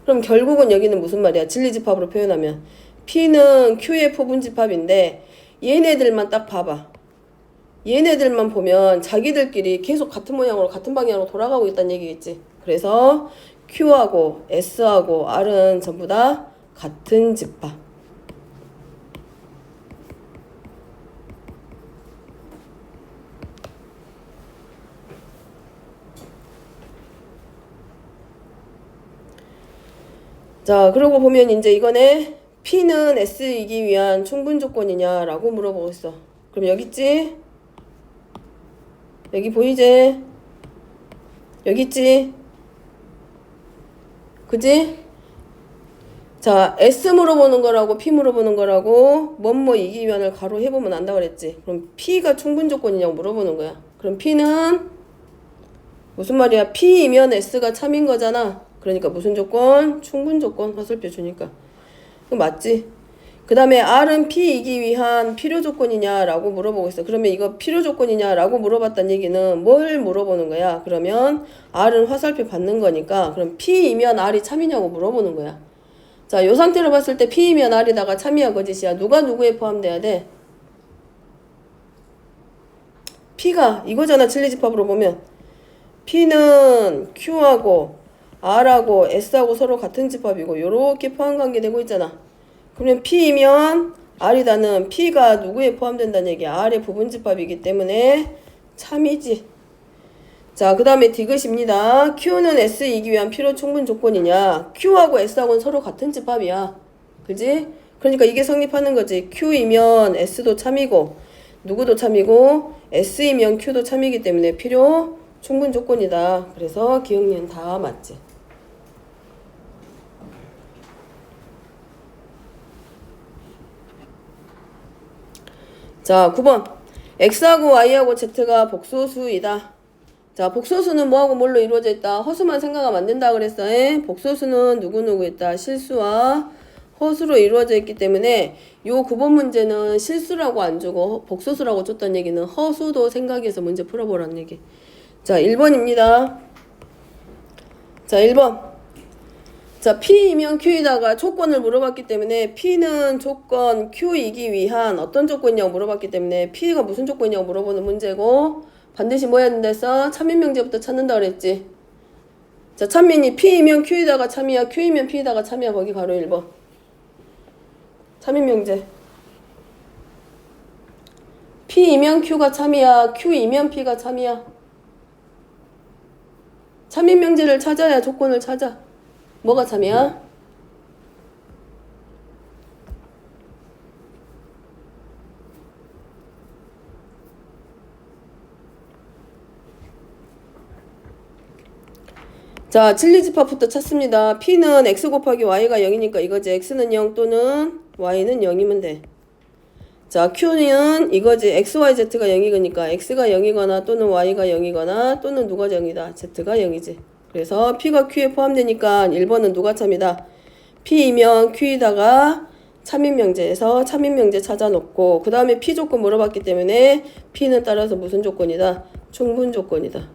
그럼 결국은 여기는 무슨 말이야? 진리집합으로 표현하면 P는 Q의 포분집합인데 얘네들만 딱 봐봐. 얘네들만 보면 자기들끼리 계속 같은 모양으로 같은 방향으로 돌아가고 있다는 얘기겠지. 그래서 Q하고 S하고 R은 전부 다 같은 집합. 자, 그러고 보면 이제 이거네. P는 S이기 위한 충분 조건이냐라고 물어보고 있어. 그럼 여기 있지? 여기 보이지? 여기 있지? 그지? 자, S 물어보는 거라고 P 물어보는 거라고 뭐이기 위한을 가로 해보면 안다 그랬지. 그럼 P가 충분 조건이냐고 물어보는 거야. 그럼 P는 무슨 말이야? P이면 S가 참인 거잖아. 그러니까 무슨 조건? 충분 조건. 화살표 주니까. 그거 맞지? 그 다음에 R은 P이기 위한 필요 조건이냐라고 물어보고 있어. 그러면 이거 필요 조건이냐라고 물어봤다는 얘기는 뭘 물어보는 거야? 그러면 R은 화살표 받는 거니까 그럼 P이면 R이 참이냐고 물어보는 거야. 자, 요 상태로 봤을 때 P이면 R이다가 참이야 거짓이야. 누가 누구에 포함돼야 돼? P가 이거잖아. 진리집합으로 보면 P는 Q하고 R하고 S하고 서로 같은 집합이고 요렇게 포함관계 되고 있잖아. 그러면 P이면 R이다는 P가 누구에 포함된다는 얘기야? R의 부분집합이기 때문에 참이지. 자, 그 다음에 디귿입니다. Q는 S이기 위한 필요 충분 조건이냐? Q하고 S하고는 서로 같은 집합이야. 그지? 그러니까 이게 성립하는 거지. Q이면 S도 참이고 누구도 참이고 S이면 Q도 참이기 때문에 필요 충분 조건이다. 그래서 기억니은 다 맞지. 자, 9번. X하고 Y하고 Z가 복소수이다. 자, 복소수는 뭐하고 뭘로 이루어져 있다? 허수만 생각하면 안 된다 그랬어. 복소수는 누구누구 있다? 실수와 허수로 이루어져 있기 때문에 요 9번 문제는 실수라고 안 주고 복소수라고 줬던 얘기는 허수도 생각해서 문제 풀어보라는 얘기. 자, 1번입니다. 자, 1번. 자, P이면 Q이다가 조건을 물어봤기 때문에 P는 조건 Q이기 위한 어떤 조건이냐고 물어봤기 때문에 P가 무슨 조건이냐고 물어보는 문제고 반드시 뭐 해야 된다 해서 참민명제부터 찾는다 그랬지. 자, 참민이 P이면 Q이다가 참이야. Q이면 P이다가 참이야. 거기 가로 1번. 참민명제. P이면 Q가 참이야. Q이면 P가 참이야. 참민명제를 찾아야 조건을 찾아. 뭐가 참이야? 자, 진리집합부터 찾습니다. P는 X 곱하기 Y가 0이니까 이거지. X는 0 또는 Y는 0이면 돼. 자, Q는 이거지. XYZ가 0이니까 X가 0이거나 또는 Y가 0이거나 또는 누가 0이다. Z가 0이지. 그래서 P가 Q에 포함되니까 1번은 누가 참이다? P이면 Q이다가 참인명제에서 참인명제 찾아놓고 그 다음에 P 조건 물어봤기 때문에 P는 따라서 무슨 조건이다? 충분 조건이다.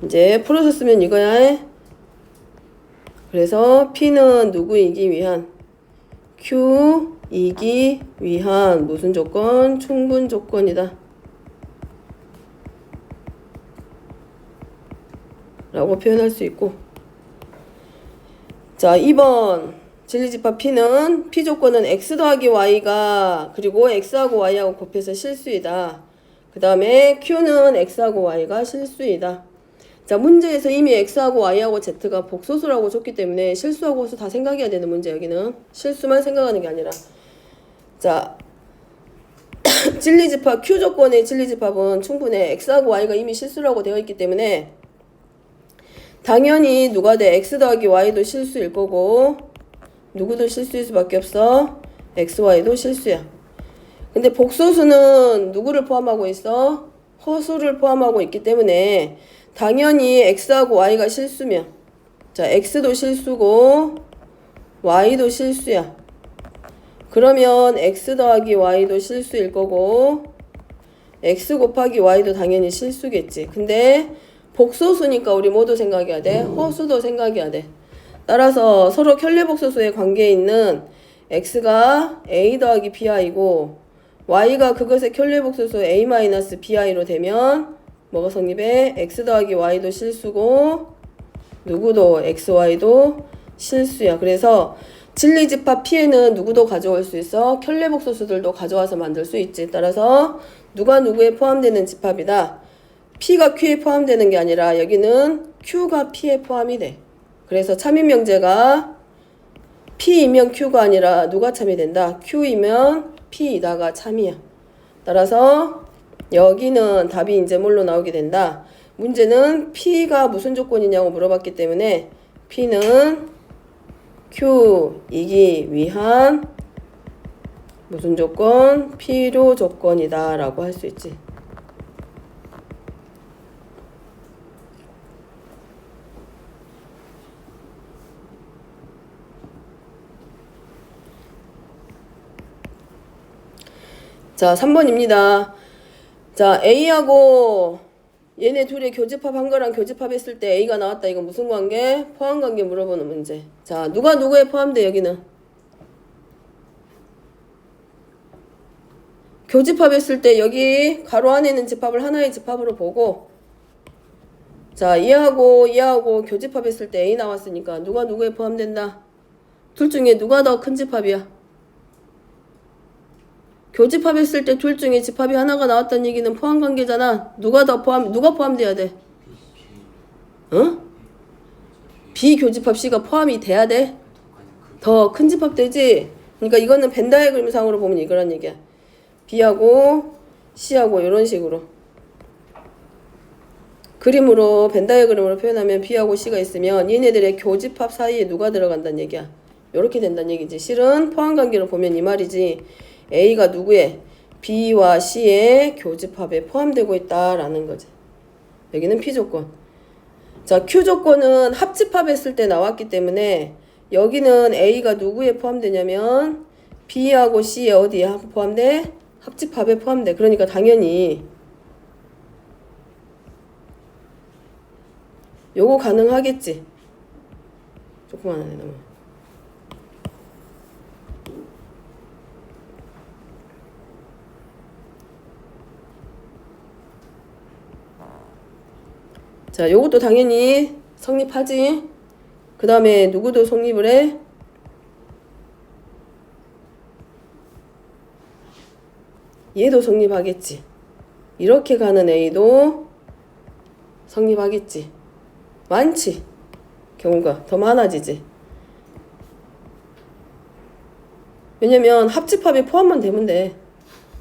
이제 풀어서 쓰면 이거야. 그래서 P는 누구이기 위한? Q이기 위한 무슨 조건? 충분 조건이다 라고 표현할 수 있고, 자 2번 진리집합 P는 P 조건은 X 더하기 Y가 그리고 X하고 Y하고 곱해서 실수이다. 그 다음에 Q는 X하고 Y가 실수이다. 자 문제에서 이미 X하고 Y하고 Z가 복소수라고 줬기 때문에 실수하고 호수 다 생각해야 되는 문제. 여기는 실수만 생각하는 게 아니라, 자 진리집합 Q 조건의 진리집합은 충분해. X하고 Y가 이미 실수라고 되어 있기 때문에 당연히 누가 돼? X 더하기 Y도 실수일 거고, 누구도 실수일 수밖에 없어? XY도 실수야. 근데 복소수는 누구를 포함하고 있어? 허수를 포함하고 있기 때문에 당연히 X하고 Y가 실수면, 자 X도 실수고 Y도 실수야. 그러면 X 더하기 Y도 실수일 거고 X 곱하기 Y도 당연히 실수겠지. 근데 복소수니까 우리 모두 생각해야 돼. 허수도 생각해야 돼. 따라서 서로 켤레복소수의 관계에 있는 X가 A 더하기 BI고 Y가 그것의 켤레복소수 A-BI로 되면 뭐가 성립해? X 더하기 Y도 실수고 누구도 XY도 실수야. 그래서 진리집합 P에는 누구도 가져올 수 있어? 켤레복소수들도 가져와서 만들 수 있지. 따라서 누가 누구에 포함되는 집합이다. P가 Q에 포함되는 게 아니라 여기는 Q가 P에 포함이 돼. 그래서 참인명제가 P이면 Q가 아니라 누가 참이 된다? Q이면 P이다가 참이야. 따라서 여기는 답이 이제 뭘로 나오게 된다? 문제는 P가 무슨 조건이냐고 물어봤기 때문에 P는 Q이기 위한 무슨 조건? 필요 조건이다 라고 할 수 있지. 자 3번입니다. 자 A하고 얘네 둘이 교집합한 거랑 교집합했을 때 A가 나왔다. 이건 무슨 관계? 포함관계 물어보는 문제. 자 누가 누구에 포함돼? 여기는 교집합했을 때 여기 가로 안에 있는 집합을 하나의 집합으로 보고, 자 얘하고 얘하고 교집합했을 때 A 나왔으니까 누가 누구에 포함된다? 둘 중에 누가 더 큰 집합이야? 교집합했을 때 둘 중에 집합이 하나가 나왔다는 얘기는 포함관계잖아. 누가 포함돼야 돼? 어? 비교집합 C가 포함이 돼야 돼? 더 큰 집합 되지? 그러니까 이거는 벤 다이어그램상으로 보면 이거란 얘기야. B하고 C하고 이런 식으로 그림으로 벤 다이어그램으로 표현하면 B하고 C가 있으면 얘네들의 교집합 사이에 누가 들어간다는 얘기야. 이렇게 된다는 얘기지. 실은 포함관계로 보면 이 말이지. A가 누구의? B와 C의 교집합에 포함되고 있다라는 거지. 여기는 P 조건. 자, Q 조건은 합집합했을 때 나왔기 때문에 여기는 A가 누구에 포함되냐면 B하고 C에 어디에 포함돼? 합집합에 포함돼. 그러니까 당연히 요거 가능하겠지. 조금만 하네 너무. 자, 요것도 당연히 성립하지. 그 다음에 누구도 성립을 해? 얘도 성립하겠지. 이렇게 가는 A도 성립하겠지. 많지. 경우가 더 많아지지. 왜냐면 합집합에 포함만 되면 돼.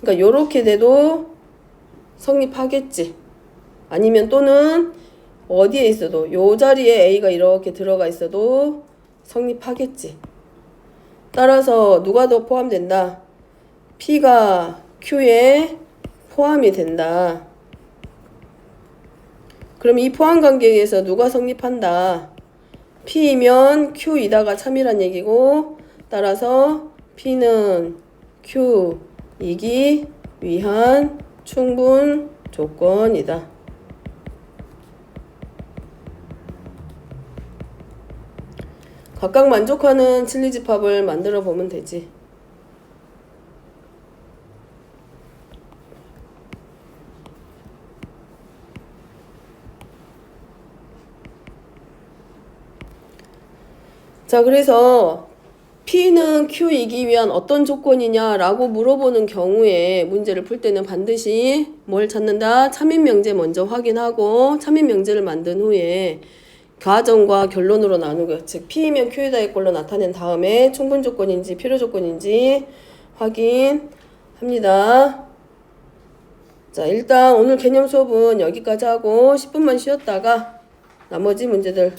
그러니까 요렇게 돼도 성립하겠지. 아니면 또는 어디에 있어도 요 자리에 A가 이렇게 들어가 있어도 성립하겠지. 따라서 누가 더 포함된다? P가 Q에 포함이 된다. 그럼 이 포함관계에서 누가 성립한다? P이면 Q이다가 참이란 얘기고, 따라서 P는 Q이기 위한 충분 조건이다. 각각 만족하는 진리집합을 만들어 보면 되지. 자, 그래서 P는 Q이기 위한 어떤 조건이냐라고 물어보는 경우에 문제를 풀 때는 반드시 뭘 찾는다? 참인명제 먼저 확인하고 참인명제를 만든 후에 가정과 결론으로 나누고, 즉 P이면 Q이다의 꼴로 나타낸 다음에 충분 조건인지 필요 조건인지 확인합니다. 자, 일단 오늘 개념 수업은 여기까지 하고 10분만 쉬었다가 나머지 문제들